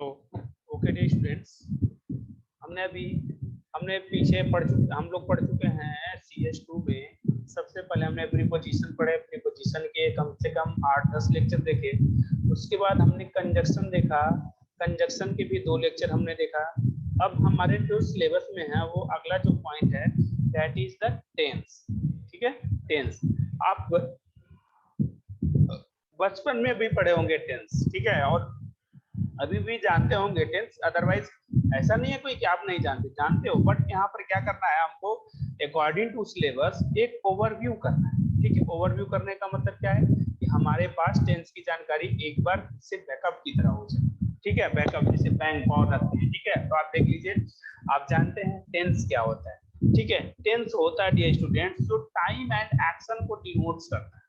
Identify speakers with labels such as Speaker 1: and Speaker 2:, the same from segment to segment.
Speaker 1: तो okay D students, हमने अभी हमने पीछे हम लोग पढ़ चुके हैं CS2 में। सबसे पहले हमने प्रीपोजिशन पढ़े, प्रीपोजिशन के कम से कम 8-10 लेक्चर देखे। उसके बाद हमने कंजक्शन देखा, कंजक्शन के भी 2 लेक्चर हमने देखा। अब हमारे जो सिलेबस में है वो अगला जो पॉइंट है दैट इज द टेंस। ठीक है, टेंस आप बचपन में भी पढ़े होंगे टेंस, ठीक है, और अभी भी जानते होंगे टेंस। अदरवाइज ऐसा नहीं है कोई कि आप नहीं जानते, जानते हो, बट यहाँ पर क्या करना है हमको, अकॉर्डिंग टू सिलेबस एक ओवरव्यू करना है। ठीक है, ओवरव्यू करने का मतलब क्या है कि हमारे पास टेंस की जानकारी एक बार से बैकअप की तरह हो जाए। ठीक है, बैकअप जैसे बैंक पावर रखते हैं। ठीक है, तो आप देख लीजिए, आप जानते हैं टेंस क्या होता है। ठीक है, टेंस होता है डियर स्टूडेंट्स जो टाइम एंड एक्शन को डिनोट्स करता है।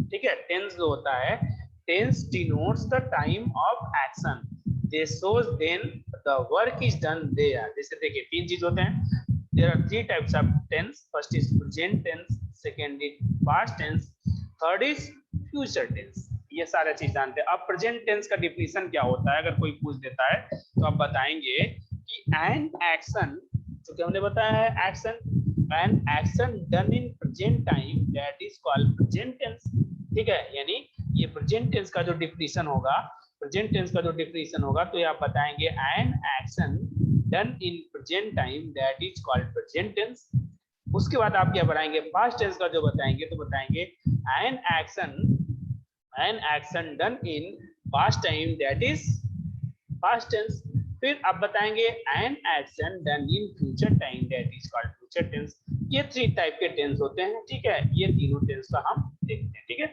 Speaker 1: ठीक है, टेंस जो होता है, tense denotes the time of action. They shows when the work is done there. जैसे देखिए 3 चीज होते हैं। There are 3 types of tense. First is present tense, second is past tense, third is future tense. ये सारा चीज जानते हैं। अब प्रेजेंट टेंस का डिफिनेशन क्या होता है, अगर कोई पूछ देता है तो आप बताएंगे कि एन एक्शन, जो कि हमने बताया है action, an action done in present time that is called present tense. ठीक है, यानी ये प्रेजेंट टेंस का जो डिफिनेशन होगा, प्रेजेंट टेंस का जो डिफिनेशन होगा, तो ये आप बताएंगे an action done in present time that is called present tense. उसके बाद आप क्या बताएंगे, पास्ट टेंस का जो बताएंगे तो बताएंगे an action done in past time that is past tense. फिर आप बताएंगे an action done in future time that is called future tense. ये 3 टाइप के टेंस होते हैं। ठीक है, ये तीनों टेंस का हम देखते हैं। ठीक है,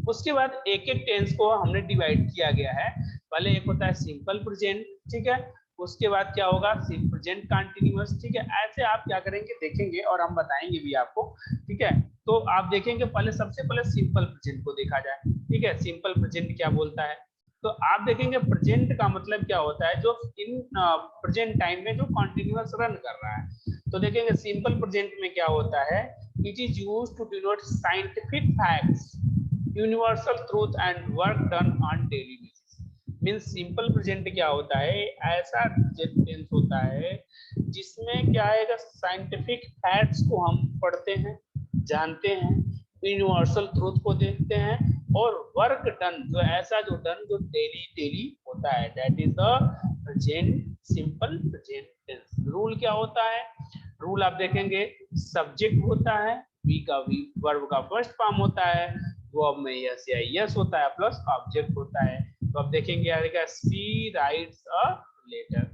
Speaker 1: उसके बाद एक एक टेंस को हमने डिवाइड किया गया है। पहले एक होता है सिंपल प्रेजेंट, ठीक है, उसके बाद क्या होगा प्रेजेंट कंटिन्यूअस। ठीक है, ऐसे आप क्या करेंगे देखेंगे और हम बताएंगे भी आपको। ठीक है, तो आप देखेंगे पहले सबसे पहले सिंपल प्रेजेंट को देखा जाए। ठीक है, सिंपल प्रेजेंट क्या बोलता है, तो आप देखेंगे प्रेजेंट का मतलब क्या होता है, जो इन प्रेजेंट टाइम में जो कंटिन्यूअस रन कर रहा है। तो देखेंगे सिंपल प्रेजेंट में क्या होता है, it is used to denote scientific facts, universal truth and work done on daily basis. Means simple present क्या होता है, ऐसा टेंस होता है जिसमें क्या है, साइंटिफिक फैक्ट्स को हम पढ़ते हैं, जानते हैं, यूनिवर्सल ट्रूथ को देखते हैं, और वर्क डन जो ऐसा जो डन जो डेली डेली होता है, that is the present simple present tense. Rule क्या होता है, रूल आप देखेंगे सब्जेक्ट होता है, वी का वी, वर्ब का फर्स्ट फॉर्म होता है, वर्ब में यस या यस होता है, प्लस ऑब्जेक्ट होता है। तो अब देखेंगे आएगा सी राइट्स अ लेटर।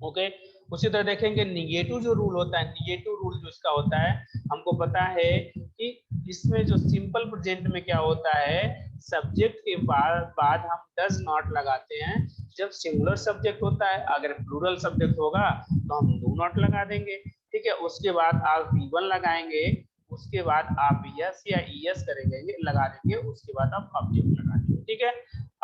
Speaker 1: ओके, उसी तरह देखेंगे निगेटिव जो रूल होता है, निगेटिव रूल जो इसका होता है, हमको पता है कि इसमें जो सिंपल प्रेजेंट में क्या होता है, सब्जेक्ट के बाद हम डज नॉट लगाते हैं जब सिंगुलर सब्जेक्ट होता है। अगर प्लूरल सब्जेक्ट होगा तो हम डू नॉट लगा देंगे। ठीक है, उसके बाद आप V1 लगाएंगे, उसके बाद आप यस या ईएस करेंगे, लगा देंगे, उसके बाद आप ऑब्जेक्ट लगा देंगे। ठीक है,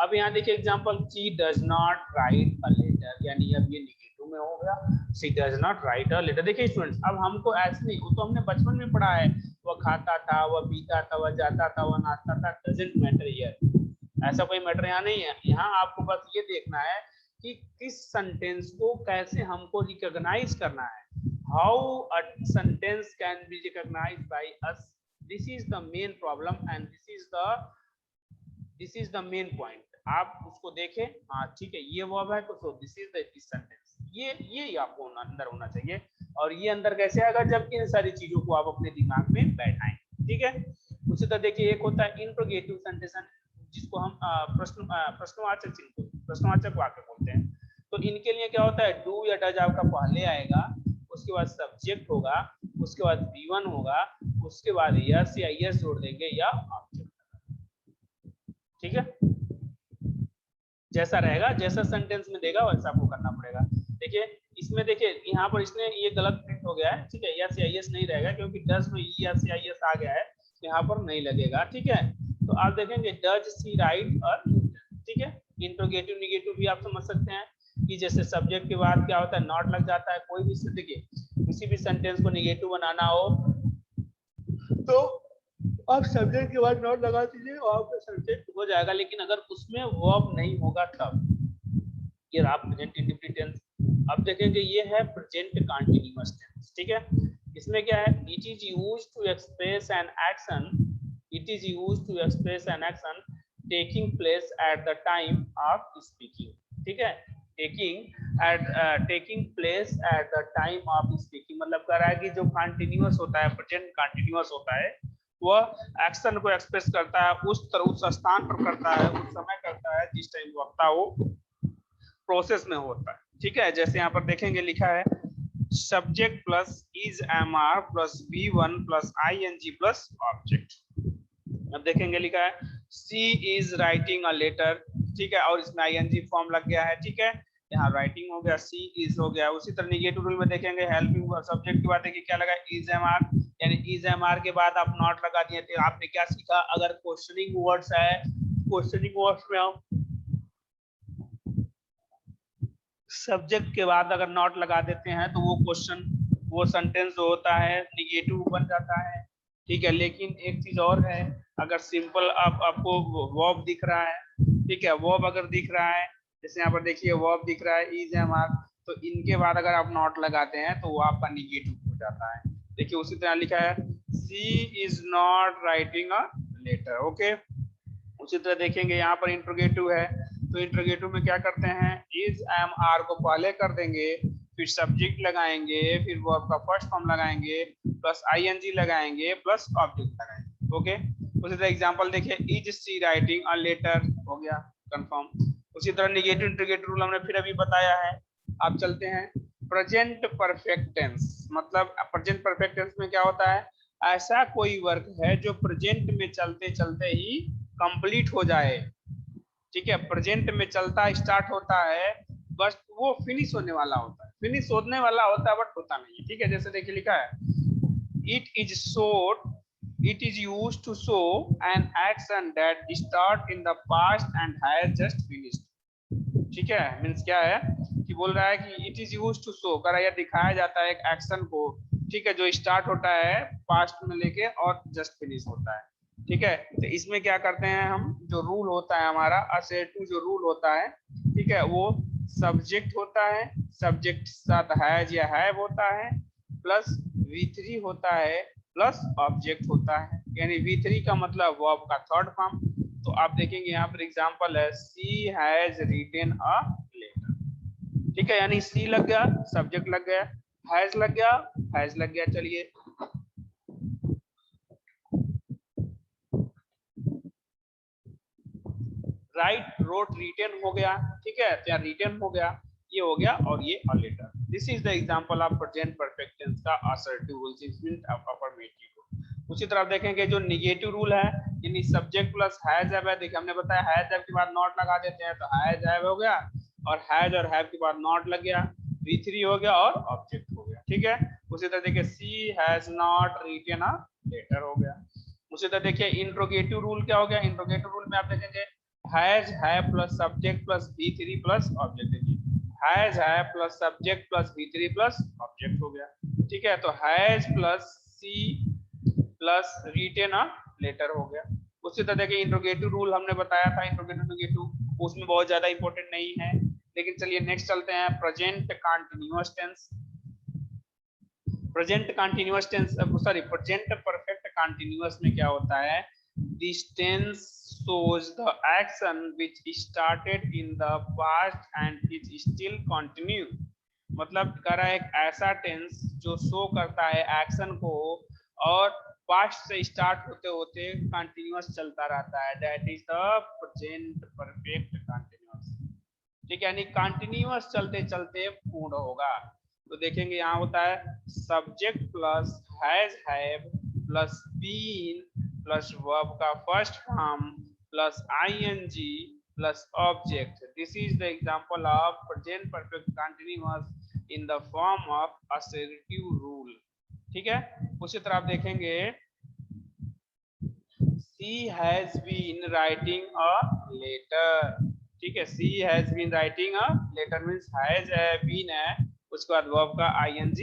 Speaker 1: अब यहाँ देखिए example, she does not write a letter, यानी अब ये निगेटिव में हो गया, she does not write a letter. देखिए स्टूडेंट्स, अब हमको ऐसे नहीं, वो तो हमने बचपन में पढ़ा है, वह खाता था, वह पीता था, वह जाता था, वह नाचता था, डजंट मैटर हियर। ऐसा कोई मैटर यहाँ नहीं है। यहाँ आपको बस ये देखना है कि किस सेंटेंस को कैसे हमको रिकॉग्नाइज करना है, how a sentence can be recognised by us. This is the main problem and this is the main point. आप उसको देखें, हाँ ठीक है, ये वर्ब है तो दिस इज द सेंटेंस, ये आपको अंदर होना चाहिए। और ये अंदर कैसे आएगा, जब इन सारी चीजों को आप अपने दिमाग में बैठाएं। ठीक है, उसी तरह देखिए एक होता है इंट्रोगेटिव सेंटेंस, जिसको हम प्रश्नवाचक चिन्ह, प्रश्नवाचक वाक्य बोलते हैं। तो इनके लिए क्या होता है, डू या डज आपका पहले आएगा, उसके बाद सब्जेक्ट होगा, उसके बाद V1 होगा, उसके बाद यस या यस जोड़ देंगे या ऑब्जेक्ट। ठीक है, जैसा रहेगा, जैसा सेंटेंस में देगा वैसा आपको करना पड़ेगा। देखिए इसमें, देखिए यहाँ पर इसने ये गलत प्रिंट हो गया है। ठीक है, यस या यस नहीं रहेगा क्योंकि डज में यस या यस आ गया है, तो यहाँ पर नहीं लगेगा। ठीक है, तो आप देखेंगे डज सी राइट और, ठीक है, इंट्रोगेटिव निगेटिव भी आप समझ सकते हैं कि जैसे सब्जेक्ट के बाद क्या होता है, नॉट लग जाता है। कोई भी देखिए, किसी भी सेंटेंस को निगेटिव बनाना हो तो आप सब्जेक्ट के बाद नॉट लगा दीजिए और आपका सब्जेक्ट हो जाएगा। लेकिन अगर उसमें वर्ब नहीं होगा तब, ये रहा प्रेजेंट इंडेफिनिट टेंस। अब देखेंगे ये है प्रेजेंट कंटीन्यूअस टेंस, ठीक है। इसमें क्या है, it is used to express an action, it is used to express an action taking place at the time of speaking, ठीक है। Taking place at the time of speaking मतलब कह रहा है कि जो कंटिन्यूअस होता है, प्रेजेंट कंटिन्यूअस होता है, वह एक्शन को एक्सप्रेस करता है उस स्थान पर करता है, उस समय करता है जिस टाइम वक्ता वो प्रोसेस में होता है, ठीक है। जैसे यहाँ पर देखेंगे लिखा है subject plus is am are plus V one plus I N G plus object. अब देखेंगे लिखा है she is writing a letter, ठीक है, और इसमें आई एन जी फॉर्म लग गया है, ठीक है। यहाँ राइटिंग हो गया, सी इज हो गया। उसी तरह निगेटिव रूल में देखेंगे हेल्पिंग सब्जेक्ट के बाद देखिए क्या लगा, इज एम आर, यानी इज एम आर के बाद आप नॉट लगा दिए। तो आपने क्या सीखा, अगर क्वेश्चनिंग वर्ड्स है, क्वेश्चनिंग वर्ड्स में हम सब्जेक्ट के बाद अगर नॉट लगा देते हैं तो वो क्वेश्चन, वो सेंटेंस जो होता है निगेटिव बन जाता है, ठीक है। लेकिन एक चीज और है, अगर सिंपल आपको वर्ब दिख रहा है, ठीक है, वर्ब अगर दिख रहा है, जैसे यहाँ पर देखिए वर्ब दिख रहा है इज एम आर, तो इनके बाद अगर आप नॉट लगाते हैं तो वो आपका निगेटिव हो जाता है। देखिए उसी तरह लिखा है she is not writing a letter, okay. उसी तरह देखेंगे यहाँ पर इंट्रोगेटिव है, तो इंट्रोगेटिव में क्या करते हैं, इज एम आर को पहले कर देंगे, फिर सब्जेक्ट लगाएंगे, फिर वर्ब का फर्स्ट फॉर्म लगाएंगे, प्लस आईएनजी लगाएंगे, प्लस ऑब्जेक्ट लगाएंगे, ओके। उसी तरह एग्जांपल देखिए is she writing a letter, हो गया कंफर्म। उसी तरह नेगेटिव इंट्रोगेटिव रूल हमने फिर अभी बताया है। आप चलते हैं प्रेजेंट परफेक्ट टेंस, मतलब प्रेजेंट परफेक्ट टेंस में क्या होता है, ऐसा कोई वर्क है जो प्रेजेंट में चलते चलते ही कंप्लीट हो जाए, ठीक है। प्रेजेंट में चलता स्टार्ट होता है, बस वो फिनिश होने वाला होता है, फिनिश होने वाला होता है बट होता नहीं है, ठीक है। जैसे देखिए लिखा है it is showed, it is used to show an action that start in the past and has just finished, ठीक है। मींस क्या है कि बोल रहा है कि it is used to show, कर यह दिखाया जाता है एक एक्शन को, ठीक है, जो स्टार्ट होता है पास्ट में लेके और जस्ट फिनिश होता है, ठीक है। तो इसमें क्या करते हैं हम, जो रूल होता है हमारा असर्टिव जो रूल होता है, ठीक है, वो सब्जेक्ट होता है, सब्जेक्ट साथ हैज या हैव होता है, प्लस V3 होता है, प्लस ऑब्जेक्ट होता है, यानी V3 का मतलब वर्ब का थर्ड फॉर्म। तो आप देखेंगे यहाँ पर एग्जांपल है सी हैज रिटन अ लेटर, ठीक है, यानी सी लग गया, सब्जेक्ट लग गया, हैज लग गया, हैज लग गया। चलिए राइट रोट रिटन हो गया, ठीक है, या रिटन हो गया, ये हो गया, और ये a letter. This is the example of present perfect tense का assertive rule, means affirmative rule. उसी तरह आप देखेंगे जो निगेटिव रूल है, यानी सब्जेक्ट प्लस हैज हैव है, देखिए हमने बताया हैज हैव के बाद नॉट लगा देते हैं, तो हैज हैव हो गया, और हैव के बाद नॉट लग गया, V3 हो गया और ऑब्जेक्ट हो गया, ठीक है। उसी तरह देखिए she has not written a letter हो गया। उसी तरह देखिए इंट्रोगेटिव रूल क्या हो गया, इंट्रोगेटिव रूल में आप देखेंगे has have plus subject plus V3 plus object, देखिए has have plus subject plus V3 plus object हो गया, ठीक है। तो has plus she plus written a letter हो गया। उसी तरह देखिए इंट्रोगेटिव रूल हमने बताया था, इंट्रोगेटिव उसमें बहुत ज्यादा इंपॉर्टेंट नहीं है, लेकिन चलिए नेक्स्ट चलते हैं present continuous tense. Present continuous tense, sorry present perfect continuous में क्या होता है, this tense shows the action which started in the past and is still continue, मतलब कर रहा है एक ऐसा टेंस जो शो करता है एक्शन को और पास्ट से स्टार्ट होते होते कंटिन्यूअस चलता रहता है, that is the present perfect continuous, ठीक है, यानी कंटिन्यूअस चलते चलते पूर्ण होगा। तो देखेंगे यहाँ होता है subject plus has have plus been plus verb का first form plus ing plus object. This is the example of present perfect continuous in the form of assertive rule, ठीक है। उसी तरह आप देखेंगे she has been writing a letter, ठीक है, she has been writing a letter means has है been है, उसके बाद verb का ing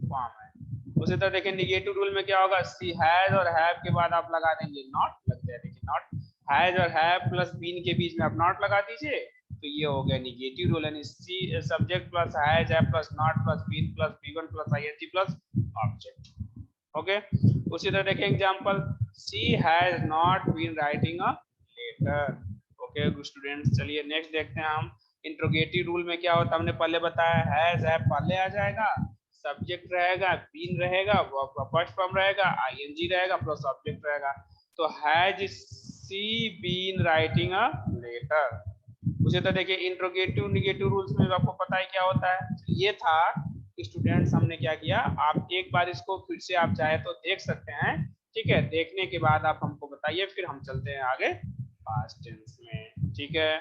Speaker 1: फॉर्म है। उसी तरह देखिए निगेटिव रूल में क्या होगा, she has और have के बाद आप लगा देंगे नॉट, लग जाए, देखिए नॉट, हैज और हैव प्लस बीन के बीच में आप नॉट लगा दीजिए, तो ये हो गया निगेटिव रूल, यानी सी सब्जेक्ट प्लस हैज है plus not plus been plus V one plus ING plus object. Okay, उसी तरह देखें example, she has not been writing a letter. Okay students, चलिए नेक्स्ट देखते हैं हम। इंट्रोगेटिव रूल में क्या होता है, हमने पहले बताया, हैज है पहले आ जाएगा, सब्जेक्ट रहेगा, बीन रहेगा, वर्ब का फर्स्ट फॉर्म रहेगा, आईएनजी रहेगा प्लस ऑब्जेक्ट रहेगा। तो has she been writing a letter. उसी तरह देखिए इंट्रोगेटिव निगेटिव रूल्स में आपको पता है क्या होता है। ये था स्टूडेंट्स, हमने क्या किया, आप एक बार इसको फिर से आप चाहे तो देख सकते हैं, ठीक है। देखने के बाद आप हमको बताइए, फिर हम चलते हैं आगे पास्ट टेंस में, ठीक है।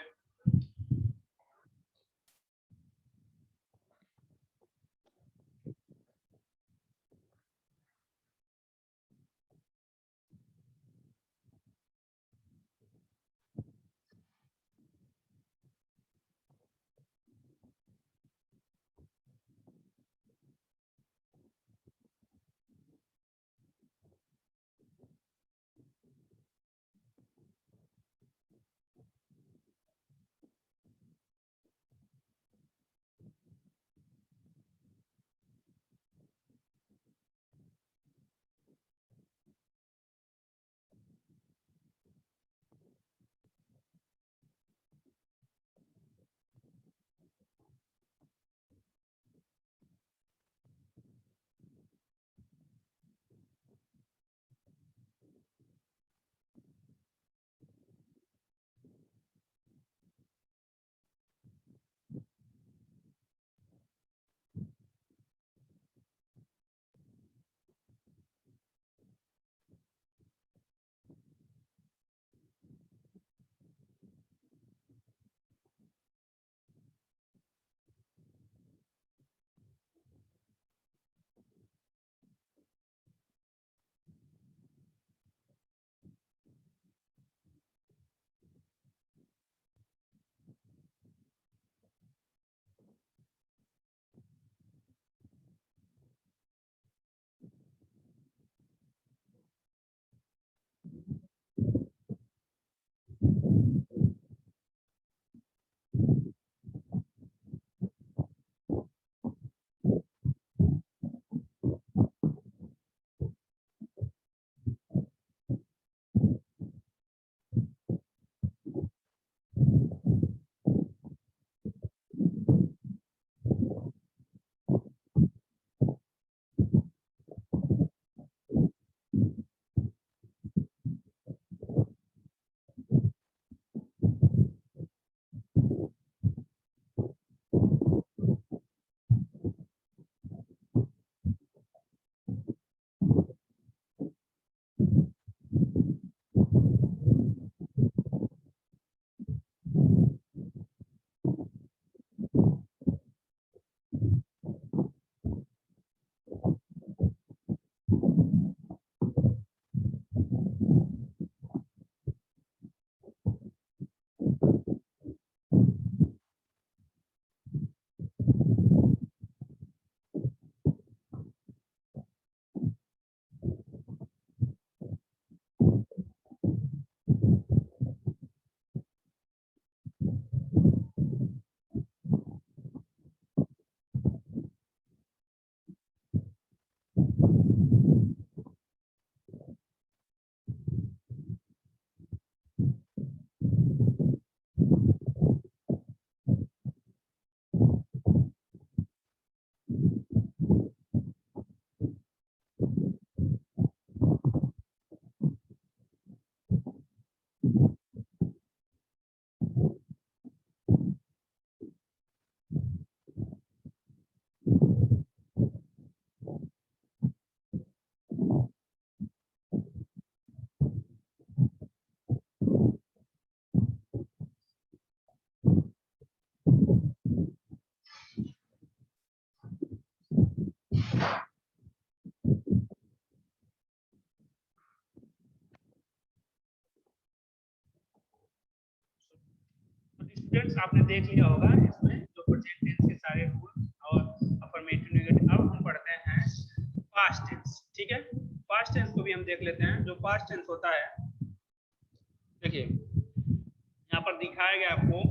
Speaker 1: स्टूडेंट्स, आपने देख लिया होगा इसमें जो प्रेजेंट टेंस के सारे रूल और अफर्मेटिव नेगेटिव। अब हम पढ़ते हैं पास्ट टेंस, ठीक है। पास्ट टेंस को भी हम देख लेते हैं। जो पास्ट टेंस होता है, देखिए यहाँ पर दिखाया गया आपको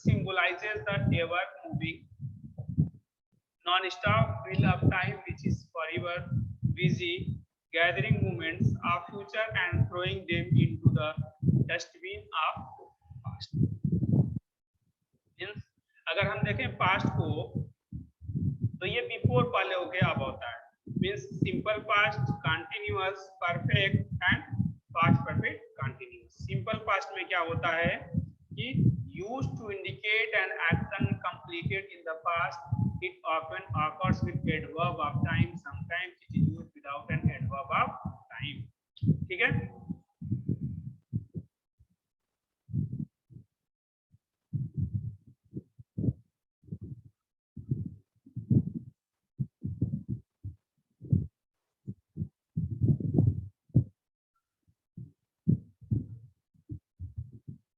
Speaker 1: symbolizes the ever moving non-stop wheel of time which is forever busy gathering moments of future and throwing them into the dustbin of past. Means अगर हम देखें पास्ट को तो ये बिफोर पहले हो गया अब होता है means simple past continuous perfect and past perfect continuous simple past में क्या होता है कि used to indicate an action completed in the past it often occurs with adverb of time sometimes it is used without an adverb of time ठीक है